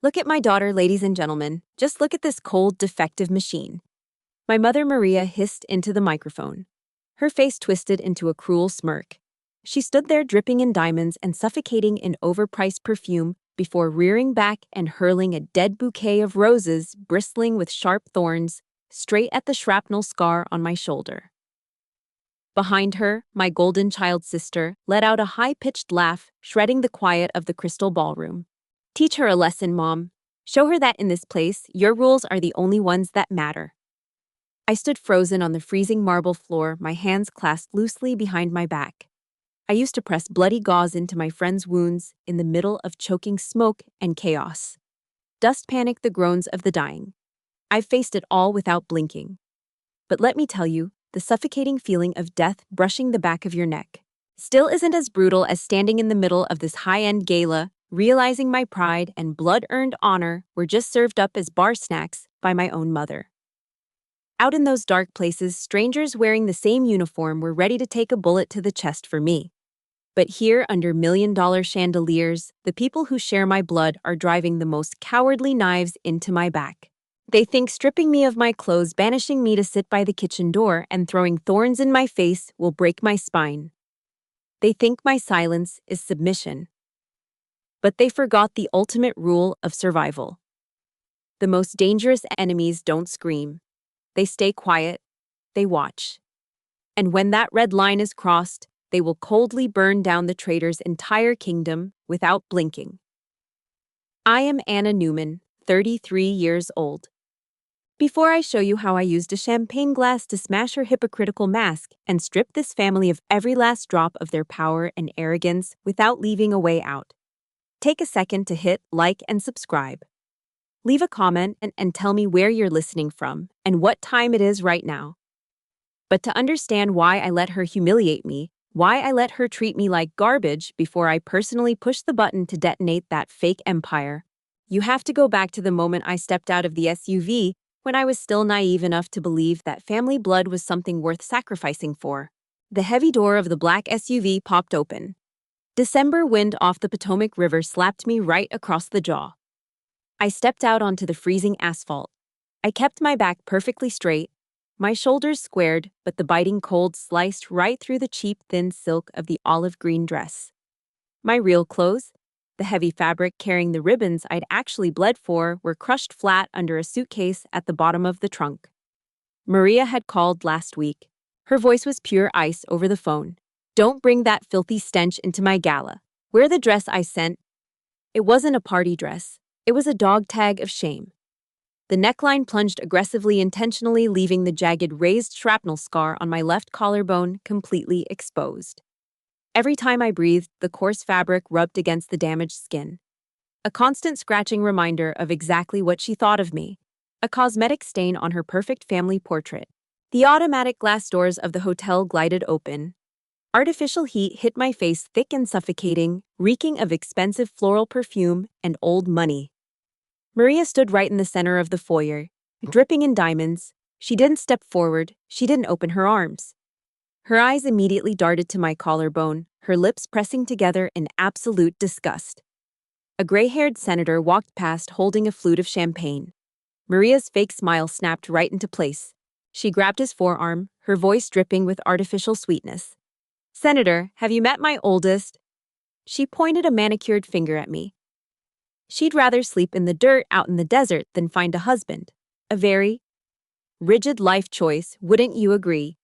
Look at my daughter, ladies and gentlemen. Just look at this cold, defective machine. My mother Maria hissed into the microphone. Her face twisted into a cruel smirk. She stood there dripping in diamonds and suffocating in overpriced perfume before rearing back and hurling a dead bouquet of roses bristling with sharp thorns straight at the shrapnel scar on my shoulder. Behind her, my golden child sister let out a high-pitched laugh, shredding the quiet of the crystal ballroom. Teach her a lesson, Mom. Show her that in this place, your rules are the only ones that matter. I stood frozen on the freezing marble floor, my hands clasped loosely behind my back. I used to press bloody gauze into my friend's wounds in the middle of choking smoke and chaos. Dust panicked the groans of the dying. I've faced it all without blinking. But let me tell you, the suffocating feeling of death brushing the back of your neck still isn't as brutal as standing in the middle of this high-end gala, realizing my pride and blood-earned honor were just served up as bar snacks by my own mother. Out in those dark places, strangers wearing the same uniform were ready to take a bullet to the chest for me. But here, under million-dollar chandeliers, the people who share my blood are driving the most cowardly knives into my back. They think stripping me of my clothes, banishing me to sit by the kitchen door, and throwing thorns in my face will break my spine. They think my silence is submission. But they forgot the ultimate rule of survival. The most dangerous enemies don't scream. They stay quiet. They watch. And when that red line is crossed, they will coldly burn down the traitor's entire kingdom without blinking. I am Anna Newman, 33 years old. Before I show you how I used a champagne glass to smash her hypocritical mask and strip this family of every last drop of their power and arrogance without leaving a way out, take a second to hit like and subscribe. Leave a comment and tell me where you're listening from and what time it is right now. But to understand why I let her humiliate me, why I let her treat me like garbage before I personally pushed the button to detonate that fake empire, you have to go back to the moment I stepped out of the SUV when I was still naive enough to believe that family blood was something worth sacrificing for. The heavy door of the black SUV popped open. December wind off the Potomac River slapped me right across the jaw. I stepped out onto the freezing asphalt. I kept my back perfectly straight, my shoulders squared, but the biting cold sliced right through the cheap, thin silk of the olive green dress. My real clothes, the heavy fabric carrying the ribbons I'd actually bled for, were crushed flat under a suitcase at the bottom of the trunk. Maria had called last week. Her voice was pure ice over the phone. Don't bring that filthy stench into my gala. Wear the dress I sent. It wasn't a party dress. It was a dog tag of shame. The neckline plunged aggressively, intentionally leaving the jagged raised shrapnel scar on my left collarbone completely exposed. Every time I breathed, the coarse fabric rubbed against the damaged skin. A constant scratching reminder of exactly what she thought of me. A cosmetic stain on her perfect family portrait. The automatic glass doors of the hotel glided open. Artificial heat hit my face thick and suffocating, reeking of expensive floral perfume and old money. Maria stood right in the center of the foyer, dripping in diamonds. She didn't step forward. She didn't open her arms. Her eyes immediately darted to my collarbone, her lips pressing together in absolute disgust. A gray-haired senator walked past holding a flute of champagne. Maria's fake smile snapped right into place. She grabbed his forearm, her voice dripping with artificial sweetness. "Senator, have you met my oldest?" She pointed a manicured finger at me. She'd rather sleep in the dirt out in the desert than find a husband. A very rigid life choice, wouldn't you agree?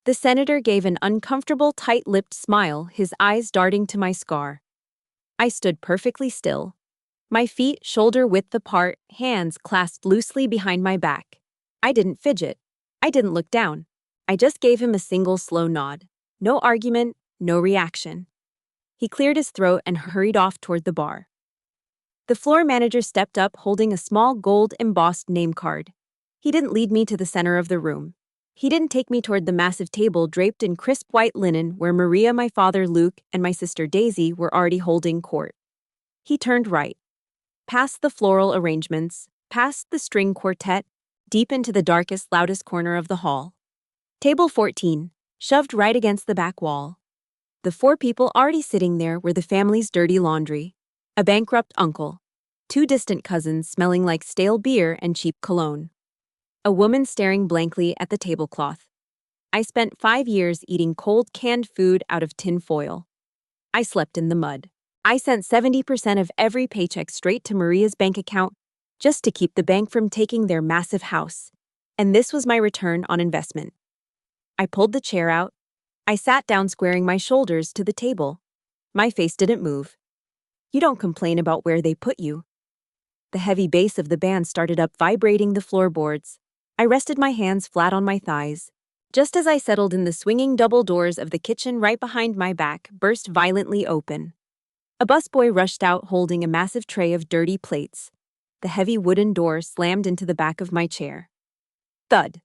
The senator gave an uncomfortable, tight-lipped smile, his eyes darting to my scar. I stood perfectly still. My feet shoulder-width apart, hands clasped loosely behind my back. I didn't fidget. I didn't look down. I just gave him a single slow nod. No argument, no reaction. He cleared his throat and hurried off toward the bar. The floor manager stepped up holding a small gold-embossed name card. He didn't lead me to the center of the room. He didn't take me toward the massive table draped in crisp white linen where Maria, my father Luke, and my sister Daisy were already holding court. He turned right. Past the floral arrangements, past the string quartet, deep into the darkest, loudest corner of the hall. Table 14, shoved right against the back wall. The four people already sitting there were the family's dirty laundry. A bankrupt uncle. two distant cousins smelling like stale beer and cheap cologne. A woman staring blankly at the tablecloth. I spent 5 years eating cold canned food out of tin foil. I slept in the mud. I sent 70% of every paycheck straight to Maria's bank account just to keep the bank from taking their massive house. And this was my return on investment. I pulled the chair out. I sat down, squaring my shoulders to the table. My face didn't move. You don't complain about where they put you. The heavy bass of the band started up, vibrating the floorboards. I rested my hands flat on my thighs. Just as I settled in, the swinging double doors of the kitchen right behind my back burst violently open. A busboy rushed out holding a massive tray of dirty plates. The heavy wooden door slammed into the back of my chair. Thud.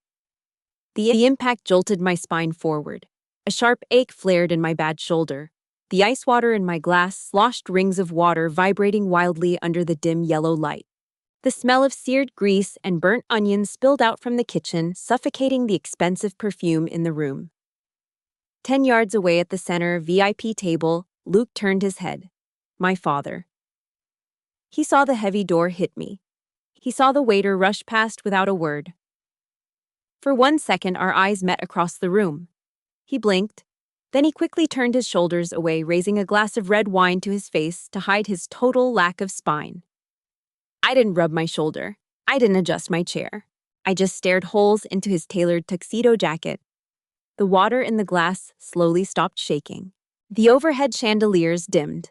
The impact jolted my spine forward. A sharp ache flared in my bad shoulder. The ice water in my glass sloshed, rings of water vibrating wildly under the dim yellow light. The smell of seared grease and burnt onions spilled out from the kitchen, suffocating the expensive perfume in the room. 10 yards away at the center VIP table, Luke turned his head. My father. He saw the heavy door hit me. He saw the waiter rush past without a word. For 1 second, our eyes met across the room. He blinked. Then he quickly turned his shoulders away, raising a glass of red wine to his face to hide his total lack of spine. I didn't rub my shoulder. I didn't adjust my chair. I just stared holes into his tailored tuxedo jacket. The water in the glass slowly stopped shaking. The overhead chandeliers dimmed.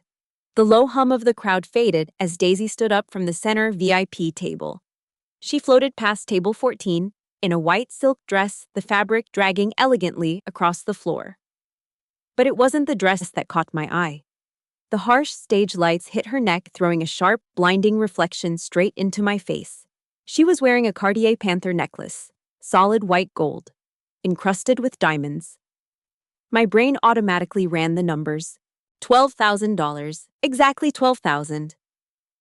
The low hum of the crowd faded as Daisy stood up from the center VIP table. She floated past table 14, in a white silk dress, the fabric dragging elegantly across the floor. But it wasn't the dress that caught my eye. The harsh stage lights hit her neck, throwing a sharp, blinding reflection straight into my face. She was wearing a Cartier Panther necklace, solid white gold, encrusted with diamonds. My brain automatically ran the numbers. $12,000, exactly $12,000.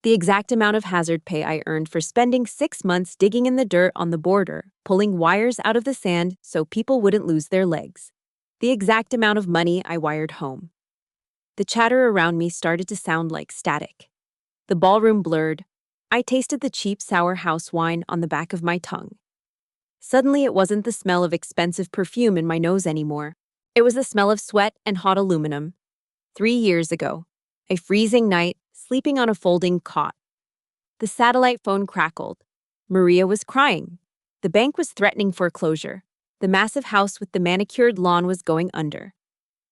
The exact amount of hazard pay I earned for spending 6 months digging in the dirt on the border, pulling wires out of the sand so people wouldn't lose their legs. The exact amount of money I wired home. The chatter around me started to sound like static. The ballroom blurred. I tasted the cheap sour house wine on the back of my tongue. Suddenly, it wasn't the smell of expensive perfume in my nose anymore. It was the smell of sweat and hot aluminum. 3 years ago, a freezing night, sleeping on a folding cot. The satellite phone crackled. Maria was crying. The bank was threatening foreclosure. The massive house with the manicured lawn was going under.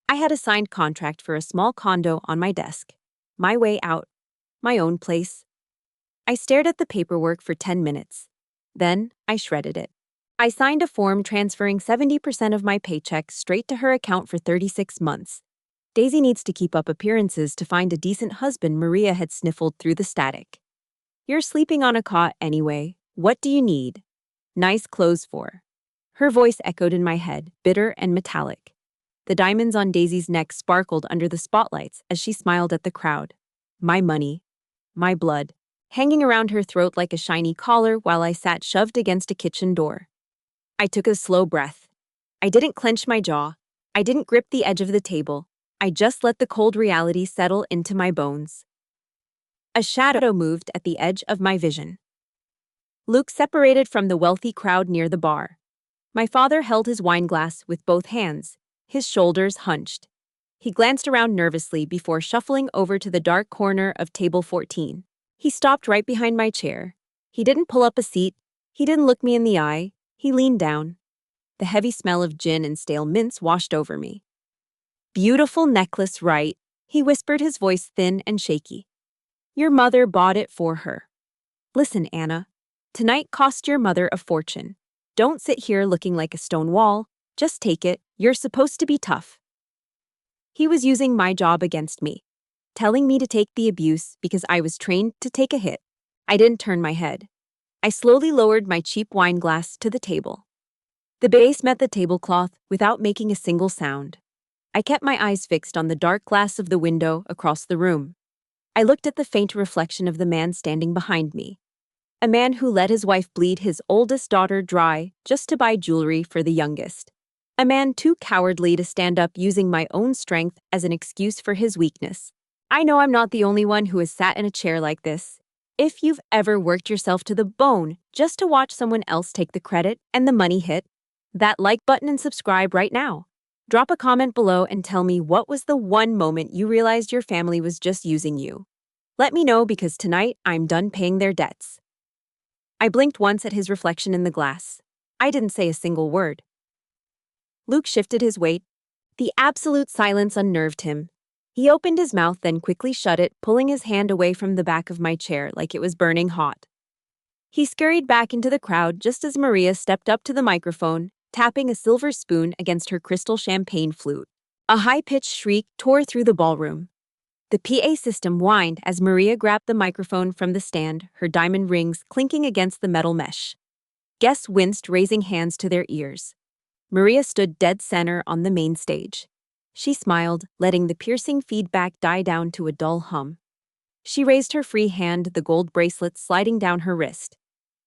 I had a signed contract for a small condo on my desk. My way out. My own place. I stared at the paperwork for 10 minutes. Then, I shredded it. I signed a form transferring 70% of my paycheck straight to her account for 36 months. Daisy needs to keep up appearances to find a decent husband, Maria had sniffled through the static. You're sleeping on a cot anyway. What do you need? Nice clothes for. Her voice echoed in my head, bitter and metallic. The diamonds on Daisy's neck sparkled under the spotlights as she smiled at the crowd. My money. My blood. Hanging around her throat like a shiny collar while I sat shoved against a kitchen door. I took a slow breath. I didn't clench my jaw. I didn't grip the edge of the table. I just let the cold reality settle into my bones. A shadow moved at the edge of my vision. Luke separated from the wealthy crowd near the bar. My father held his wineglass with both hands, his shoulders hunched. He glanced around nervously before shuffling over to the dark corner of table 14. He stopped right behind my chair. He didn't pull up a seat. He didn't look me in the eye. He leaned down. The heavy smell of gin and stale mints washed over me. Beautiful necklace, right? He whispered, his voice thin and shaky. Your mother bought it for her. Listen, Anna. Tonight cost your mother a fortune. Don't sit here looking like a stone wall. Just take it. You're supposed to be tough. He was using my job against me, telling me to take the abuse because I was trained to take a hit. I didn't turn my head. I slowly lowered my cheap wine glass to the table. The base met the tablecloth without making a single sound. I kept my eyes fixed on the dark glass of the window across the room. I looked at the faint reflection of the man standing behind me. A man who let his wife bleed his oldest daughter dry just to buy jewelry for the youngest. A man too cowardly to stand up, using my own strength as an excuse for his weakness. I know I'm not the only one who has sat in a chair like this. If you've ever worked yourself to the bone just to watch someone else take the credit and the money hit, that like button and subscribe right now. Drop a comment below and tell me what was the one moment you realized your family was just using you. Let me know because tonight I'm done paying their debts. I blinked once at his reflection in the glass. I didn't say a single word. Luke shifted his weight. The absolute silence unnerved him. He opened his mouth, then quickly shut it, pulling his hand away from the back of my chair like it was burning hot. He scurried back into the crowd just as Maria stepped up to the microphone, tapping a silver spoon against her crystal champagne flute. A high-pitched shriek tore through the ballroom. The PA system whined as Maria grabbed the microphone from the stand, her diamond rings clinking against the metal mesh. Guests winced, raising hands to their ears. Maria stood dead center on the main stage. She smiled, letting the piercing feedback die down to a dull hum. She raised her free hand, the gold bracelet sliding down her wrist.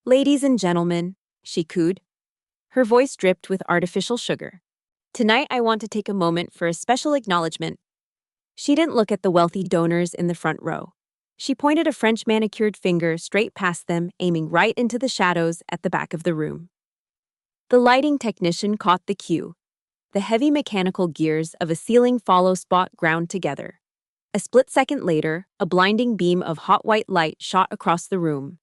"Ladies and gentlemen," she cooed. Her voice dripped with artificial sugar. "Tonight I want to take a moment for a special acknowledgement." She didn't look at the wealthy donors in the front row. She pointed a French manicured finger straight past them, aiming right into the shadows at the back of the room. The lighting technician caught the cue. The heavy mechanical gears of a ceiling follow spot ground together. A split second later, a blinding beam of hot white light shot across the room.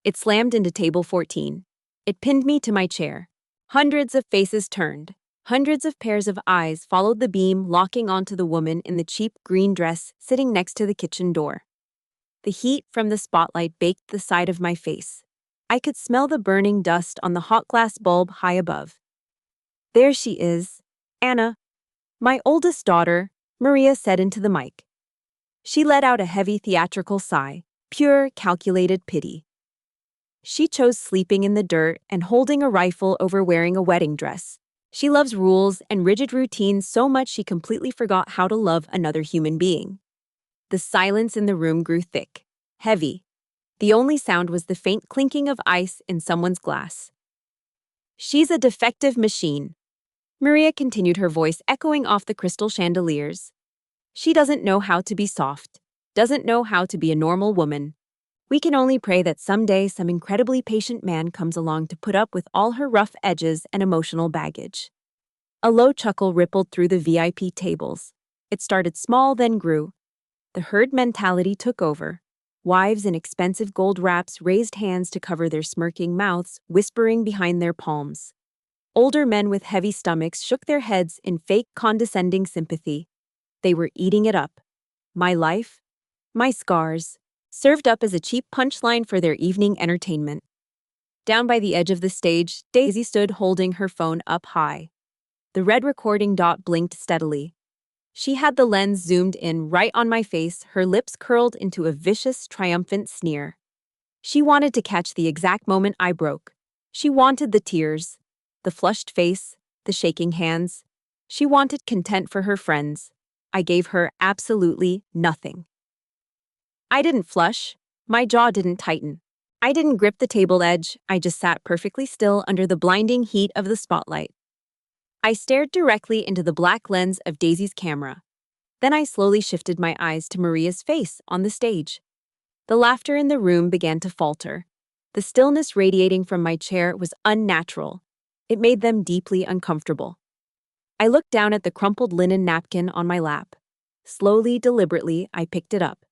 It slammed into table 14. It pinned me to my chair. Hundreds of faces turned. Hundreds of pairs of eyes followed the beam, locking onto the woman in the cheap green dress sitting next to the kitchen door. The heat from the spotlight baked the side of my face. I could smell the burning dust on the hot glass bulb high above. "There she is, Anna, my oldest daughter," Maria said into the mic. She let out a heavy theatrical sigh, pure, calculated pity. She chose sleeping in the dirt and holding a rifle over wearing a wedding dress. She loves rules and rigid routines so much she completely forgot how to love another human being. The silence in the room grew thick, heavy. The only sound was the faint clinking of ice in someone's glass. "She's a defective machine," Maria continued, her voice echoing off the crystal chandeliers. "She doesn't know how to be soft, doesn't know how to be a normal woman. We can only pray that someday some incredibly patient man comes along to put up with all her rough edges and emotional baggage." A low chuckle rippled through the VIP tables. It started small, then grew. The herd mentality took over. Wives in expensive gold wraps raised hands to cover their smirking mouths, whispering behind their palms. Older men with heavy stomachs shook their heads in fake, condescending sympathy. They were eating it up. My life, my scars, served up as a cheap punchline for their evening entertainment. Down by the edge of the stage, Daisy stood holding her phone up high. The red recording dot blinked steadily. She had the lens zoomed in right on my face, her lips curled into a vicious, triumphant sneer. She wanted to catch the exact moment I broke. She wanted the tears, the flushed face, the shaking hands. She wanted content for her friends. I gave her absolutely nothing. I didn't flush. My jaw didn't tighten. I didn't grip the table edge. I just sat perfectly still under the blinding heat of the spotlight. I stared directly into the black lens of Daisy's camera. Then I slowly shifted my eyes to Maria's face on the stage. The laughter in the room began to falter. The stillness radiating from my chair was unnatural. It made them deeply uncomfortable. I looked down at the crumpled linen napkin on my lap. Slowly, deliberately, I picked it up.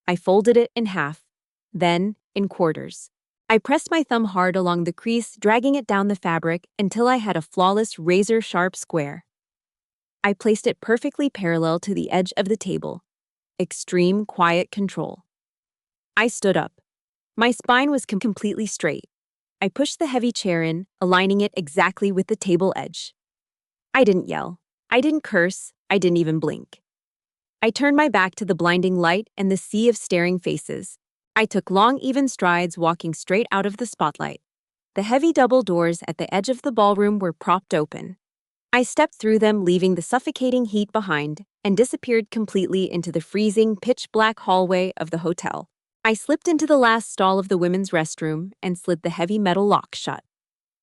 I folded it in half, then in quarters. I pressed my thumb hard along the crease, dragging it down the fabric until I had a flawless, razor-sharp square. I placed it perfectly parallel to the edge of the table. Extreme, quiet control. I stood up. My spine was completely straight. I pushed the heavy chair in, aligning it exactly with the table edge. I didn't yell. I didn't curse. I didn't even blink. I turned my back to the blinding light and the sea of staring faces. I took long, even strides, walking straight out of the spotlight. The heavy double doors at the edge of the ballroom were propped open. I stepped through them, leaving the suffocating heat behind, and disappeared completely into the freezing, pitch-black hallway of the hotel. I slipped into the last stall of the women's restroom and slid the heavy metal lock shut.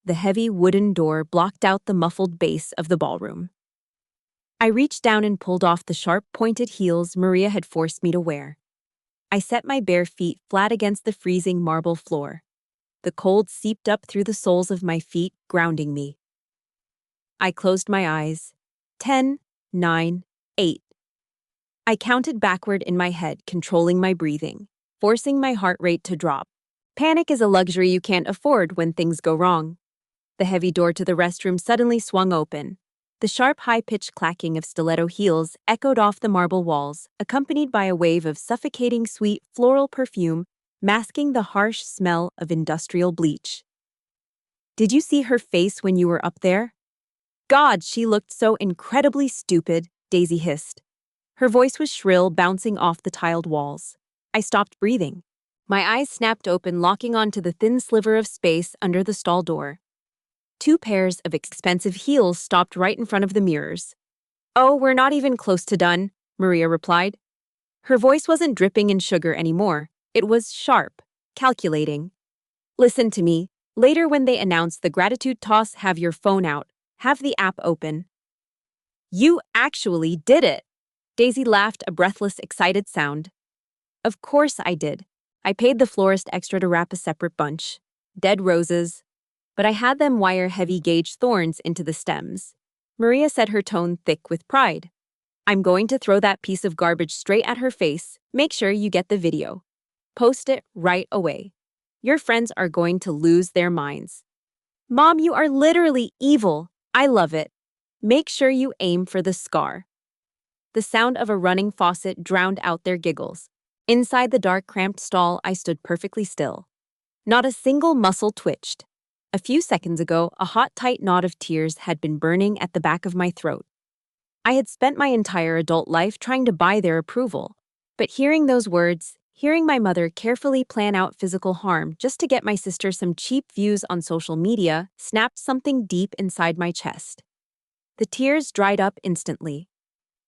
The heavy wooden door blocked out the muffled bass of the ballroom. I reached down and pulled off the sharp, pointed heels Maria had forced me to wear. I set my bare feet flat against the freezing marble floor. The cold seeped up through the soles of my feet, grounding me. I closed my eyes. 10, 9, 8. I counted backward in my head, controlling my breathing, forcing my heart rate to drop. Panic is a luxury you can't afford when things go wrong. The heavy door to the restroom suddenly swung open. The sharp, high-pitched clacking of stiletto heels echoed off the marble walls, accompanied by a wave of suffocating sweet floral perfume, masking the harsh smell of industrial bleach. Did you see her face when you were up there? God, she looked so incredibly stupid, Daisy hissed. Her voice was shrill, bouncing off the tiled walls. I stopped breathing. My eyes snapped open, locking onto the thin sliver of space under the stall door. Two pairs of expensive heels stopped right in front of the mirrors. "Oh, we're not even close to done," Maria replied. Her voice wasn't dripping in sugar anymore. It was sharp, calculating. "Listen to me. Later when they announce the gratitude toss, have your phone out. Have the app open." "You actually did it!" Daisy laughed, a breathless, excited sound. "Of course I did. I paid the florist extra to wrap a separate bunch. Dead roses. But I had them wire heavy-gauge thorns into the stems." Maria said, her tone thick with pride. "I'm going to throw that piece of garbage straight at her face. Make sure you get the video. Post it right away. Your friends are going to lose their minds." "Mom, you are literally evil. I love it. Make sure you aim for the scar." The sound of a running faucet drowned out their giggles. Inside the dark, cramped stall, I stood perfectly still. Not a single muscle twitched. A few seconds ago, a hot, tight knot of tears had been burning at the back of my throat. I had spent my entire adult life trying to buy their approval. But hearing those words, hearing my mother carefully plan out physical harm just to get my sister some cheap views on social media, snapped something deep inside my chest. The tears dried up instantly.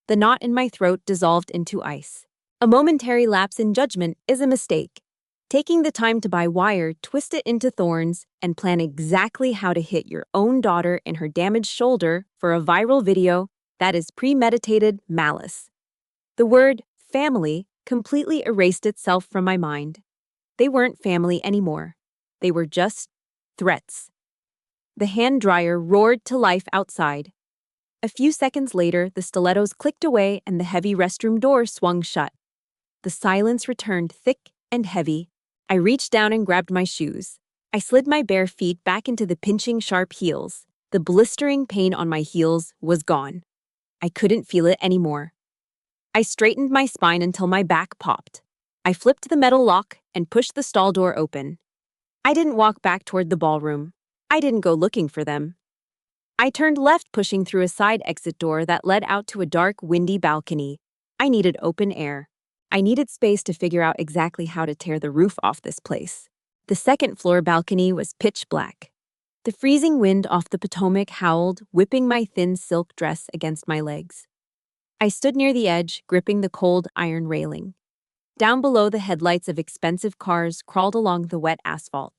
The knot in my throat dissolved into ice. A momentary lapse in judgment is a mistake. Taking the time to buy wire, twist it into thorns, and plan exactly how to hit your own daughter in her damaged shoulder for a viral video, that is premeditated malice. The word family completely erased itself from my mind. They weren't family anymore. They were just threats. The hand dryer roared to life outside. A few seconds later, the stilettos clicked away and the heavy restroom door swung shut. The silence returned thick and heavy. I reached down and grabbed my shoes. I slid my bare feet back into the pinching sharp heels. The blistering pain on my heels was gone. I couldn't feel it anymore. I straightened my spine until my back popped. I flipped the metal lock and pushed the stall door open. I didn't walk back toward the ballroom. I didn't go looking for them. I turned left, pushing through a side exit door that led out to a dark, windy balcony. I needed open air. I needed space to figure out exactly how to tear the roof off this place. The second-floor balcony was pitch black. The freezing wind off the Potomac howled, whipping my thin silk dress against my legs. I stood near the edge, gripping the cold iron railing. Down below, the headlights of expensive cars crawled along the wet asphalt.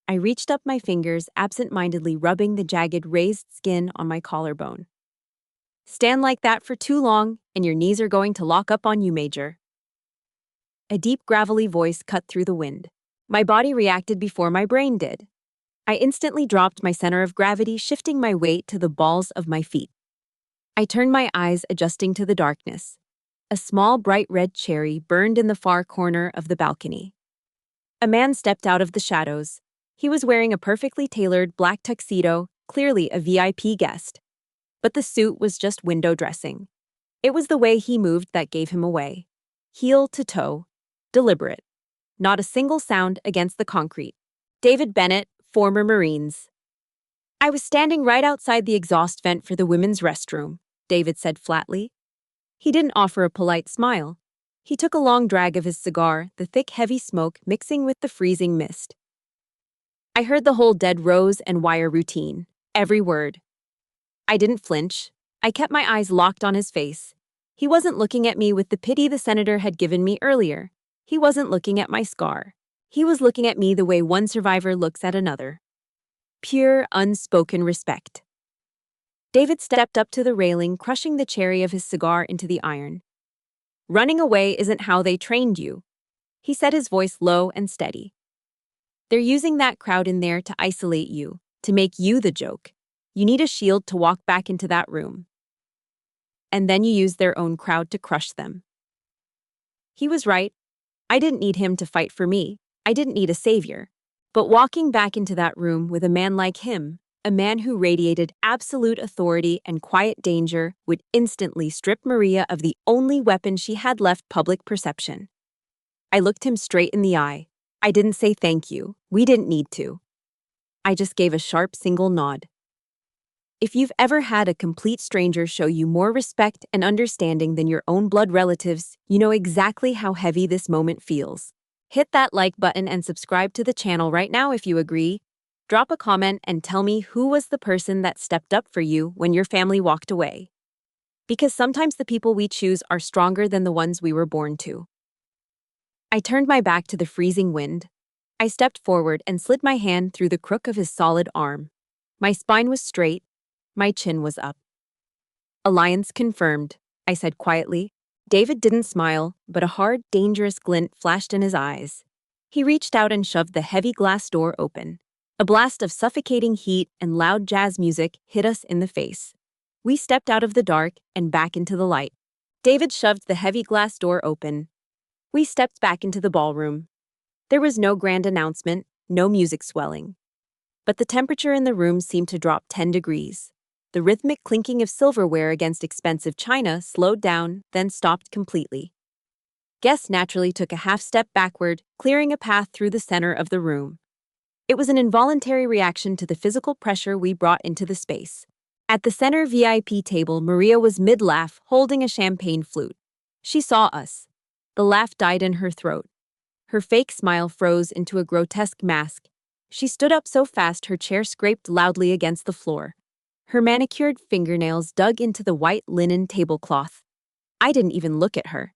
I reached up my fingers, absent-mindedly rubbing the jagged, raised skin on my collarbone. "Stand like that for too long, and your knees are going to lock up on you, Major." A deep, gravelly voice cut through the wind. My body reacted before my brain did. I instantly dropped my center of gravity, shifting my weight to the balls of my feet. I turned my eyes, adjusting to the darkness. A small, bright red cherry burned in the far corner of the balcony. A man stepped out of the shadows. He was wearing a perfectly tailored black tuxedo, clearly a VIP guest. But the suit was just window dressing. It was the way he moved that gave him away. Heel to toe. Deliberate. Not a single sound against the concrete. David Bennett, former Marines. "I was standing right outside the exhaust vent for the women's restroom," David said flatly. He didn't offer a polite smile. He took a long drag of his cigar, the thick, heavy smoke mixing with the freezing mist. I heard the whole dead rose and wire routine, every word. I didn't flinch. I kept my eyes locked on his face. He wasn't looking at me with the pity the senator had given me earlier. He wasn't looking at my scar. He was looking at me the way one survivor looks at another. Pure, unspoken respect. David stepped up to the railing, crushing the cherry of his cigar into the iron. "Running away isn't how they trained you. He said, his voice low and steady. They're using that crowd in there to isolate you, to make you the joke. You need a shield to walk back into that room. And then you use their own crowd to crush them. He was right. I didn't need him to fight for me. I didn't need a savior. But walking back into that room with a man like him, a man who radiated absolute authority and quiet danger, would instantly strip Maria of the only weapon she had left: public perception. I looked him straight in the eye. I didn't say thank you. We didn't need to. I just gave a sharp single nod. If you've ever had a complete stranger show you more respect and understanding than your own blood relatives, you know exactly how heavy this moment feels. Hit that like button and subscribe to the channel right now if you agree. Drop a comment and tell me who was the person that stepped up for you when your family walked away. Because sometimes the people we choose are stronger than the ones we were born to. I turned my back to the freezing wind. I stepped forward and slid my hand through the crook of his solid arm. My spine was straight. My chin was up. Alliance confirmed, I said quietly. David didn't smile, but a hard, dangerous glint flashed in his eyes. He reached out and shoved the heavy glass door open. A blast of suffocating heat and loud jazz music hit us in the face. We stepped out of the dark and back into the light. David shoved the heavy glass door open. We stepped back into the ballroom. There was no grand announcement, no music swelling. But the temperature in the room seemed to drop 10 degrees. The rhythmic clinking of silverware against expensive china slowed down, then stopped completely. Guests naturally took a half step backward, clearing a path through the center of the room. It was an involuntary reaction to the physical pressure we brought into the space. At the center VIP table, Maria was mid-laugh, holding a champagne flute. She saw us. The laugh died in her throat. Her fake smile froze into a grotesque mask. She stood up so fast her chair scraped loudly against the floor. Her manicured fingernails dug into the white linen tablecloth. I didn't even look at her.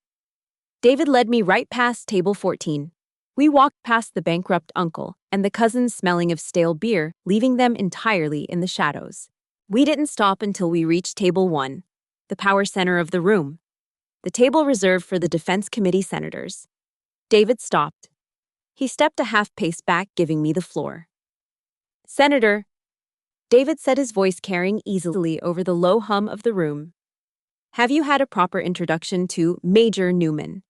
David led me right past table 14. We walked past the bankrupt uncle and the cousins smelling of stale beer, leaving them entirely in the shadows. We didn't stop until we reached table 1, the power center of the room, the table reserved for the Defense Committee senators. David stopped. He stepped a half pace back, giving me the floor. Senator, David said, his voice carrying easily over the low hum of the room. Have you had a proper introduction to Major Newman?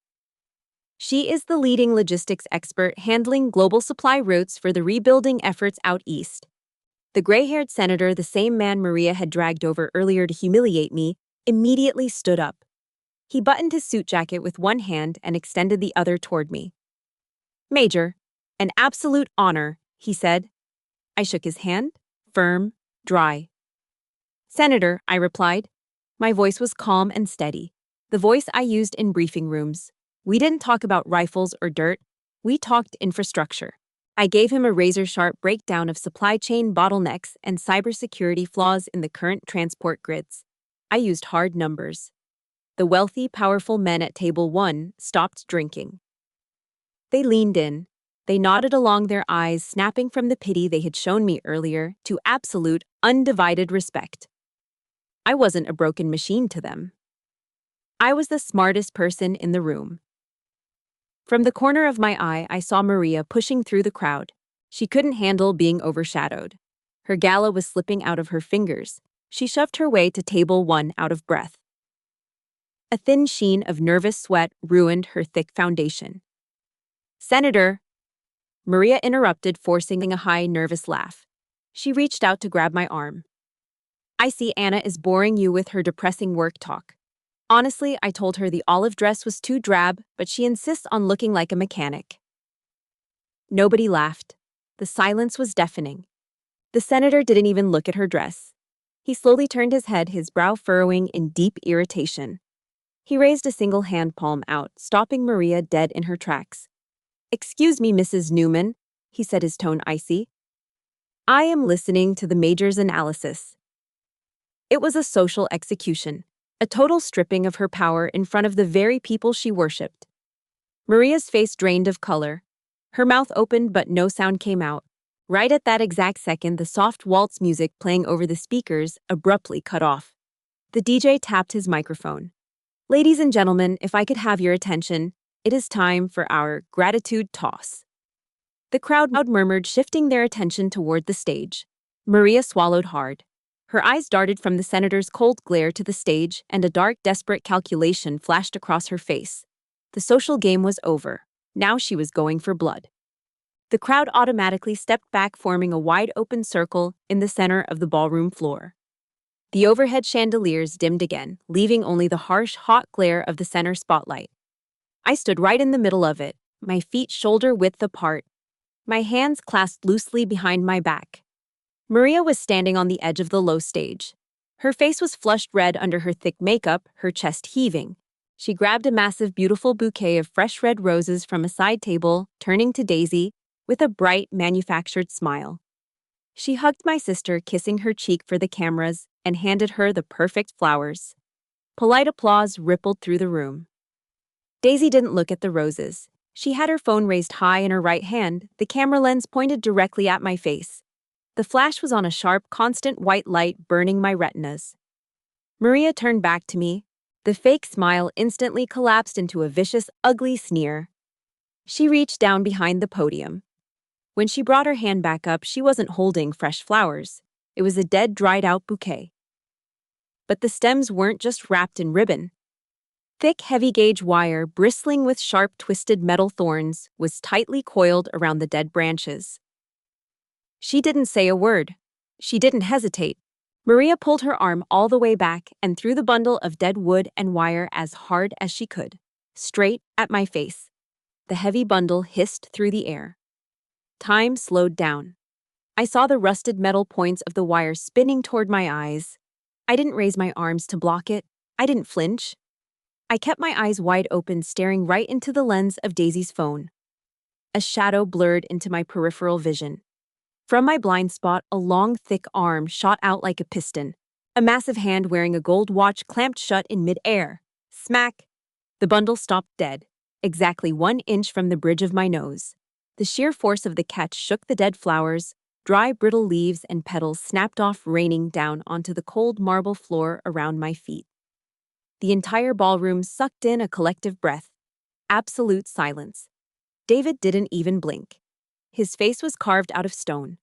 She is the leading logistics expert handling global supply routes for the rebuilding efforts out east. The gray-haired senator, the same man Maria had dragged over earlier to humiliate me, immediately stood up. He buttoned his suit jacket with one hand and extended the other toward me. Major, an absolute honor, he said. I shook his hand, firm, dry. Senator, I replied. My voice was calm and steady, the voice I used in briefing rooms. We didn't talk about rifles or dirt. We talked infrastructure. I gave him a razor-sharp breakdown of supply chain bottlenecks and cybersecurity flaws in the current transport grids. I used hard numbers. The wealthy, powerful men at table 1 stopped drinking. They leaned in. They nodded along, their eyes snapping from the pity they had shown me earlier to absolute, undivided respect. I wasn't a broken machine to them. I was the smartest person in the room. From the corner of my eye, I saw Maria pushing through the crowd. She couldn't handle being overshadowed. Her gala was slipping out of her fingers. She shoved her way to table 1 out of breath. A thin sheen of nervous sweat ruined her thick foundation. Senator, Maria interrupted, forcing a high, nervous laugh. She reached out to grab my arm. I see Anna is boring you with her depressing work talk. Honestly, I told her the olive dress was too drab, but she insists on looking like a mechanic. Nobody laughed. The silence was deafening. The senator didn't even look at her dress. He slowly turned his head, his brow furrowing in deep irritation. He raised a single hand palm out, stopping Maria dead in her tracks. Excuse me, Mrs. Newman, he said, his tone icy. I am listening to the major's analysis. It was a social execution, a total stripping of her power in front of the very people she worshipped. Maria's face drained of color. Her mouth opened, but no sound came out. Right at that exact second, the soft waltz music playing over the speakers abruptly cut off. The DJ tapped his microphone. Ladies and gentlemen, if I could have your attention, it is time for our gratitude toss. The crowd murmured, shifting their attention toward the stage. Maria swallowed hard. Her eyes darted from the senator's cold glare to the stage, and a dark, desperate calculation flashed across her face. The social game was over. Now she was going for blood. The crowd automatically stepped back, forming a wide-open circle in the center of the ballroom floor. The overhead chandeliers dimmed again, leaving only the harsh, hot glare of the center spotlight. I stood right in the middle of it, my feet shoulder-width apart, my hands clasped loosely behind my back. Maria was standing on the edge of the low stage. Her face was flushed red under her thick makeup, her chest heaving. She grabbed a massive, beautiful bouquet of fresh red roses from a side table, turning to Daisy with a bright, manufactured smile. She hugged my sister, kissing her cheek for the cameras, and handed her the perfect flowers. Polite applause rippled through the room. Daisy didn't look at the roses. She had her phone raised high in her right hand, the camera lens pointed directly at my face. The flash was on a sharp, constant white light burning my retinas. Maria turned back to me. The fake smile instantly collapsed into a vicious, ugly sneer. She reached down behind the podium. When she brought her hand back up, she wasn't holding fresh flowers. It was a dead, dried-out bouquet. But the stems weren't just wrapped in ribbon. Thick, heavy-gauge wire, bristling with sharp, twisted metal thorns, was tightly coiled around the dead branches. She didn't say a word. She didn't hesitate. Maria pulled her arm all the way back and threw the bundle of dead wood and wire as hard as she could, straight at my face. The heavy bundle hissed through the air. Time slowed down. I saw the rusted metal points of the wire spinning toward my eyes. I didn't raise my arms to block it. I didn't flinch. I kept my eyes wide open, staring right into the lens of Daisy's phone. A shadow blurred into my peripheral vision. From my blind spot, a long, thick arm shot out like a piston. A massive hand wearing a gold watch clamped shut in mid-air. Smack! The bundle stopped dead, exactly 1 inch from the bridge of my nose. The sheer force of the catch shook the dead flowers. Dry, brittle leaves and petals snapped off, raining down onto the cold marble floor around my feet. The entire ballroom sucked in a collective breath. Absolute silence. David didn't even blink. His face was carved out of stone.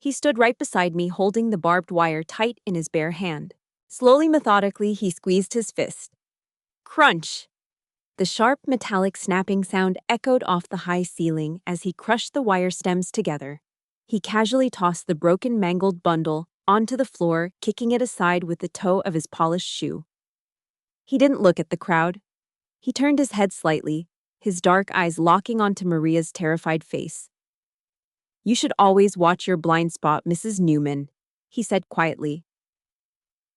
He stood right beside me, holding the barbed wire tight in his bare hand. Slowly, methodically, he squeezed his fist. Crunch! The sharp, metallic snapping sound echoed off the high ceiling as he crushed the wire stems together. He casually tossed the broken, mangled bundle onto the floor, kicking it aside with the toe of his polished shoe. He didn't look at the crowd. He turned his head slightly, his dark eyes locking onto Maria's terrified face. "You should always watch your blind spot, Mrs. Newman," he said quietly.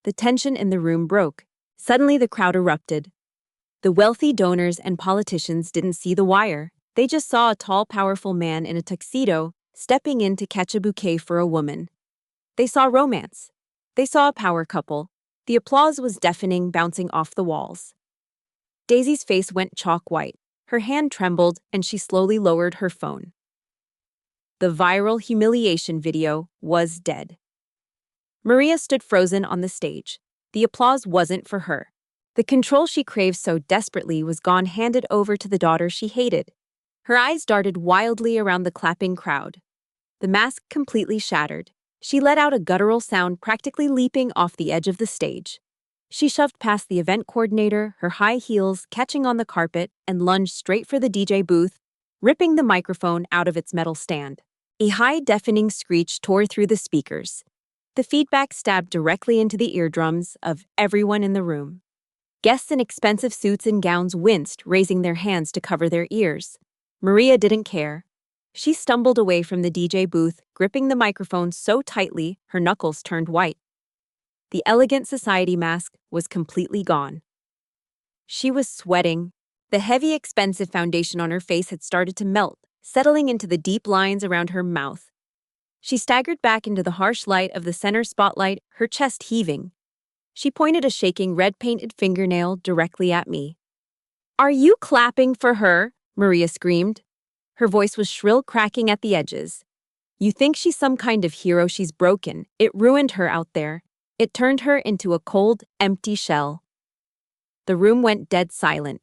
The tension in the room broke. Suddenly the crowd erupted. The wealthy donors and politicians didn't see the wire. They just saw a tall, powerful man in a tuxedo stepping in to catch a bouquet for a woman. They saw romance. They saw a power couple. The applause was deafening, bouncing off the walls. Daisy's face went chalk white. Her hand trembled, and she slowly lowered her phone. The viral humiliation video was dead. Maria stood frozen on the stage. The applause wasn't for her. The control she craved so desperately was gone, handed over to the daughter she hated. Her eyes darted wildly around the clapping crowd. The mask completely shattered. She let out a guttural sound, practically leaping off the edge of the stage. She shoved past the event coordinator, her high heels catching on the carpet, and lunged straight for the DJ booth, ripping the microphone out of its metal stand. A high, deafening screech tore through the speakers. The feedback stabbed directly into the eardrums of everyone in the room. Guests in expensive suits and gowns winced, raising their hands to cover their ears. Maria didn't care. She stumbled away from the DJ booth, gripping the microphone so tightly her knuckles turned white. The elegant society mask was completely gone. She was sweating. The heavy, expensive foundation on her face had started to melt, settling into the deep lines around her mouth. She staggered back into the harsh light of the center spotlight, her chest heaving. She pointed a shaking, red-painted fingernail directly at me. "Are you clapping for her?" Maria screamed. Her voice was shrill, cracking at the edges. "You think she's some kind of hero? She's broken. It ruined her out there. It turned her into a cold, empty shell." The room went dead silent.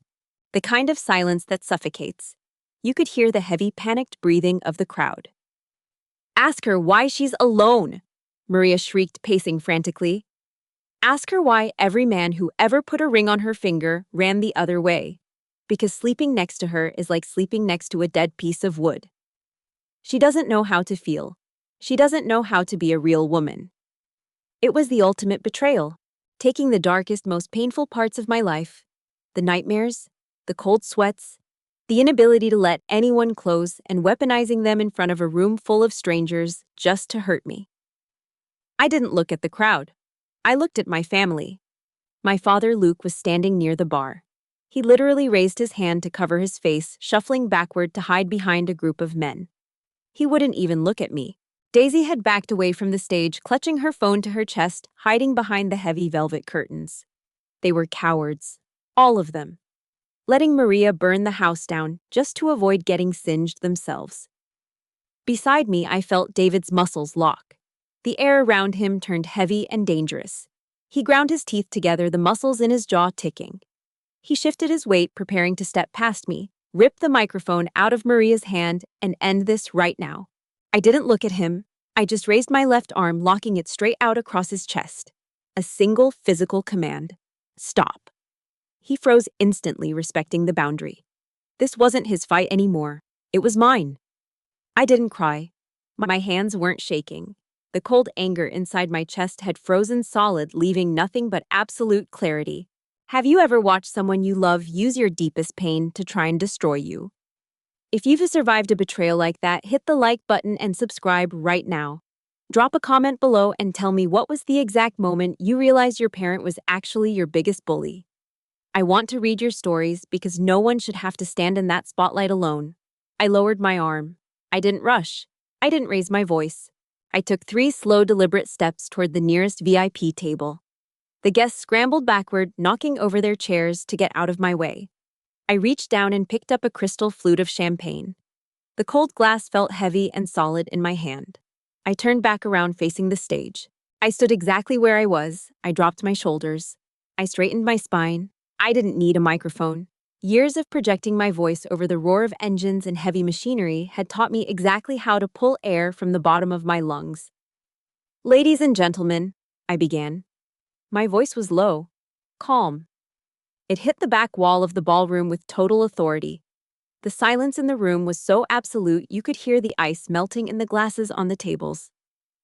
The kind of silence that suffocates. You could hear the heavy, panicked breathing of the crowd. Ask her why she's alone, Maria shrieked, pacing frantically. Ask her why every man who ever put a ring on her finger ran the other way. Because sleeping next to her is like sleeping next to a dead piece of wood. She doesn't know how to feel. She doesn't know how to be a real woman. It was the ultimate betrayal, taking the darkest, most painful parts of my life, the nightmares, the cold sweats, the inability to let anyone close, and weaponizing them in front of a room full of strangers just to hurt me. I didn't look at the crowd. I looked at my family. My father, Luke, was standing near the bar. He literally raised his hand to cover his face, shuffling backward to hide behind a group of men. He wouldn't even look at me. Daisy had backed away from the stage, clutching her phone to her chest, hiding behind the heavy velvet curtains. They were cowards. All of them. Letting Maria burn the house down just to avoid getting singed themselves. Beside me, I felt David's muscles lock. The air around him turned heavy and dangerous. He ground his teeth together, the muscles in his jaw ticking. He shifted his weight, preparing to step past me, rip the microphone out of Maria's hand, and end this right now. I didn't look at him. I just raised my left arm, locking it straight out across his chest. A single physical command. Stop. He froze instantly, respecting the boundary. This wasn't his fight anymore. It was mine. I didn't cry. My hands weren't shaking. The cold anger inside my chest had frozen solid, leaving nothing but absolute clarity. Have you ever watched someone you love use your deepest pain to try and destroy you? If you've survived a betrayal like that, hit the like button and subscribe right now. Drop a comment below and tell me what was the exact moment you realized your parent was actually your biggest bully. I want to read your stories because no one should have to stand in that spotlight alone. I lowered my arm. I didn't rush. I didn't raise my voice. I took 3 slow, deliberate steps toward the nearest VIP table. The guests scrambled backward, knocking over their chairs to get out of my way. I reached down and picked up a crystal flute of champagne. The cold glass felt heavy and solid in my hand. I turned back around, facing the stage. I stood exactly where I was. I dropped my shoulders. I straightened my spine. I didn't need a microphone. Years of projecting my voice over the roar of engines and heavy machinery had taught me exactly how to pull air from the bottom of my lungs. Ladies and gentlemen, I began. My voice was low, calm. It hit the back wall of the ballroom with total authority. The silence in the room was so absolute you could hear the ice melting in the glasses on the tables.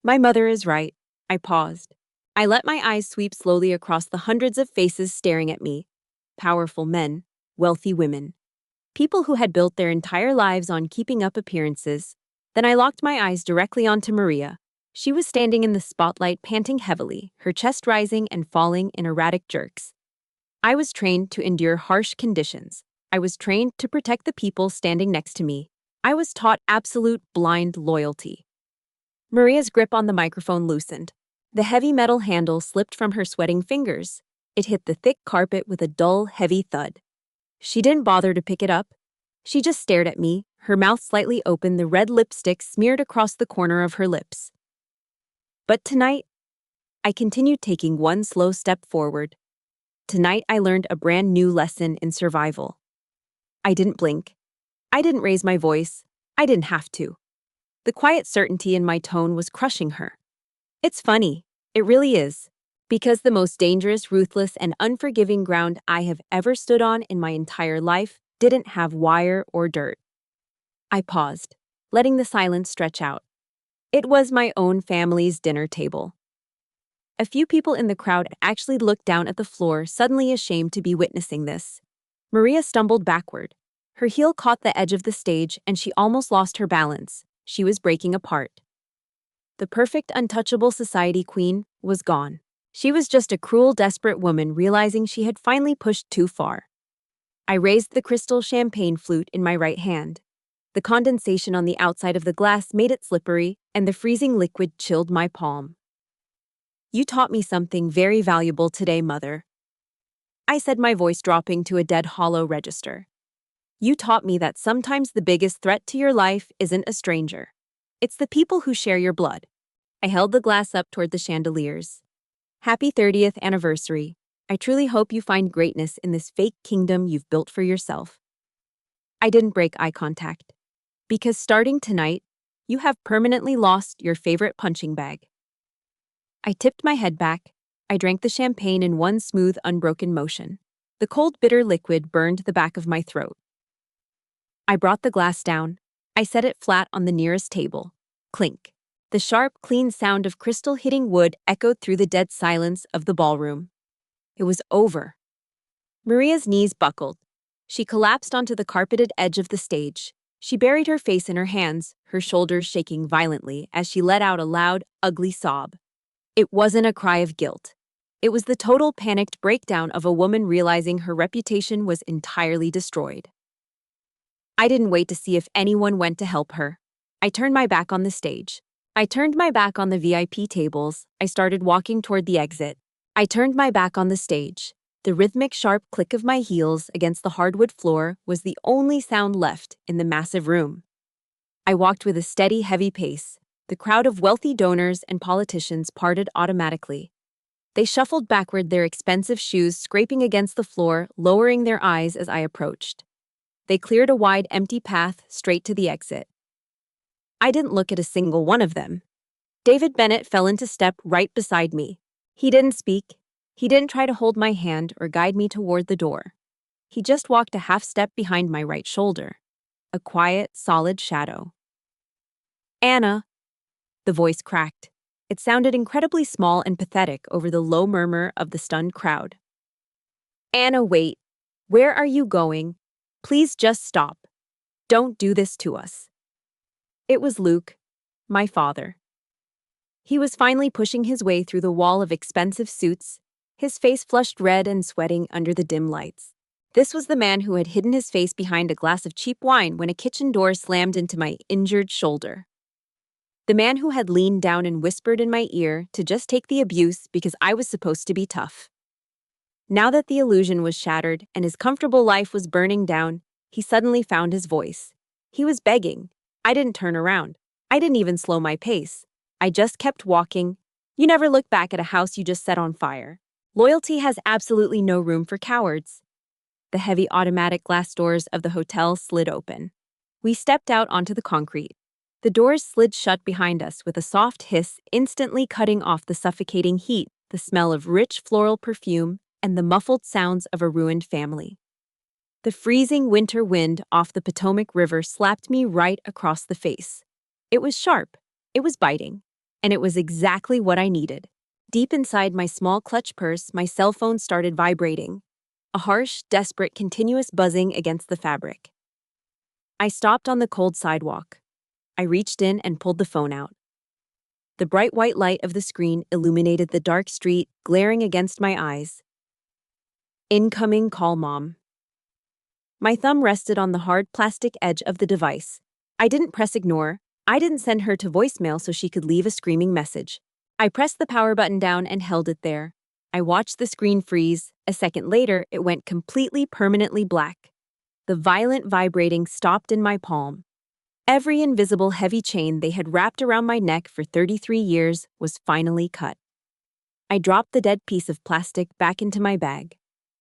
My mother is right. I paused. I let my eyes sweep slowly across the hundreds of faces staring at me. Powerful men, wealthy women. People who had built their entire lives on keeping up appearances. Then I locked my eyes directly onto Maria. She was standing in the spotlight, panting heavily, her chest rising and falling in erratic jerks. I was trained to endure harsh conditions. I was trained to protect the people standing next to me. I was taught absolute blind loyalty. Maria's grip on the microphone loosened. The heavy metal handle slipped from her sweating fingers. It hit the thick carpet with a dull, heavy thud. She didn't bother to pick it up. She just stared at me, her mouth slightly open, the red lipstick smeared across the corner of her lips. But tonight, I continued, taking one slow step forward. Tonight, I learned a brand new lesson in survival. I didn't blink. I didn't raise my voice. I didn't have to. The quiet certainty in my tone was crushing her. It's funny. It really is. Because the most dangerous, ruthless, and unforgiving ground I have ever stood on in my entire life didn't have wire or dirt. I paused, letting the silence stretch out. It was my own family's dinner table. A few people in the crowd actually looked down at the floor, suddenly ashamed to be witnessing this. Maria stumbled backward. Her heel caught the edge of the stage, and she almost lost her balance. She was breaking apart. The perfect, untouchable society queen was gone. She was just a cruel, desperate woman realizing she had finally pushed too far. I raised the crystal champagne flute in my right hand. The condensation on the outside of the glass made it slippery, and the freezing liquid chilled my palm. You taught me something very valuable today, Mother. I said, my voice dropping to a dead hollow register. You taught me that sometimes the biggest threat to your life isn't a stranger. It's the people who share your blood. I held the glass up toward the chandeliers. Happy 30th anniversary. I truly hope you find greatness in this fake kingdom you've built for yourself. I didn't break eye contact. Because starting tonight, you have permanently lost your favorite punching bag. I tipped my head back. I drank the champagne in one smooth, unbroken motion. The cold, bitter liquid burned the back of my throat. I brought the glass down. I set it flat on the nearest table. Clink. The sharp, clean sound of crystal hitting wood echoed through the dead silence of the ballroom. It was over. Maria's knees buckled. She collapsed onto the carpeted edge of the stage. She buried her face in her hands, her shoulders shaking violently as she let out a loud, ugly sob. It wasn't a cry of guilt. It was the total panicked breakdown of a woman realizing her reputation was entirely destroyed. I didn't wait to see if anyone went to help her. I turned my back on the stage. I turned my back on the VIP tables. I started walking toward the exit. I turned my back on the stage. The rhythmic, sharp click of my heels against the hardwood floor was the only sound left in the massive room. I walked with a steady, heavy pace. The crowd of wealthy donors and politicians parted automatically. They shuffled backward, their expensive shoes scraping against the floor, lowering their eyes as I approached. They cleared a wide, empty path straight to the exit. I didn't look at a single one of them. David Bennett fell into step right beside me. He didn't speak. He didn't try to hold my hand or guide me toward the door. He just walked a half step behind my right shoulder. A quiet, solid shadow. Anna, the voice cracked. It sounded incredibly small and pathetic over the low murmur of the stunned crowd. Anna, wait. Where are you going? Please just stop. Don't do this to us. It was Luke, my father. He was finally pushing his way through the wall of expensive suits, his face flushed red and sweating under the dim lights. This was the man who had hidden his face behind a glass of cheap wine when a kitchen door slammed into my injured shoulder. The man who had leaned down and whispered in my ear to just take the abuse because I was supposed to be tough. Now that the illusion was shattered and his comfortable life was burning down, he suddenly found his voice. He was begging. I didn't turn around. I didn't even slow my pace. I just kept walking. You never look back at a house you just set on fire. Loyalty has absolutely no room for cowards. The heavy automatic glass doors of the hotel slid open. We stepped out onto the concrete. The doors slid shut behind us with a soft hiss, instantly cutting off the suffocating heat, the smell of rich floral perfume, and the muffled sounds of a ruined family. The freezing winter wind off the Potomac River slapped me right across the face. It was sharp, it was biting, and it was exactly what I needed. Deep inside my small clutch purse, my cell phone started vibrating. A harsh, desperate, continuous buzzing against the fabric. I stopped on the cold sidewalk. I reached in and pulled the phone out. The bright white light of the screen illuminated the dark street, glaring against my eyes. Incoming call, Mom. My thumb rested on the hard plastic edge of the device. I didn't press ignore. I didn't send her to voicemail so she could leave a screaming message. I pressed the power button down and held it there. I watched the screen freeze. A second later, it went completely permanently black. The violent vibrating stopped in my palm. Every invisible heavy chain they had wrapped around my neck for 33 years was finally cut. I dropped the dead piece of plastic back into my bag.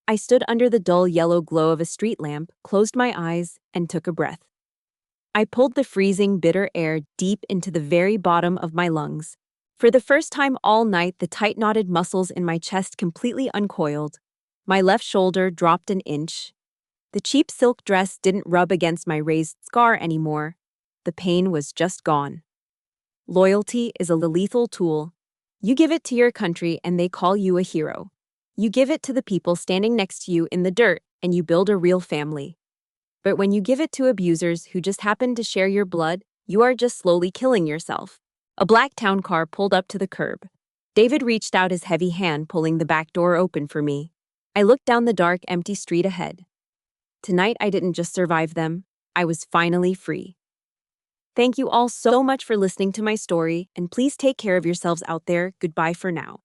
I stood under the dull yellow glow of a street lamp, closed my eyes, and took a breath. I pulled the freezing, bitter air deep into the very bottom of my lungs. For the first time all night, the tight-knotted muscles in my chest completely uncoiled. My left shoulder dropped an inch. The cheap silk dress didn't rub against my raised scar anymore. The pain was just gone. Loyalty is a lethal tool. You give it to your country and they call you a hero. You give it to the people standing next to you in the dirt and you build a real family. But when you give it to abusers who just happen to share your blood, you are just slowly killing yourself. A black town car pulled up to the curb. David reached out his heavy hand, pulling the back door open for me. I looked down the dark, empty street ahead. Tonight, I didn't just survive them. I was finally free. Thank you all so much for listening to my story, and please take care of yourselves out there. Goodbye for now.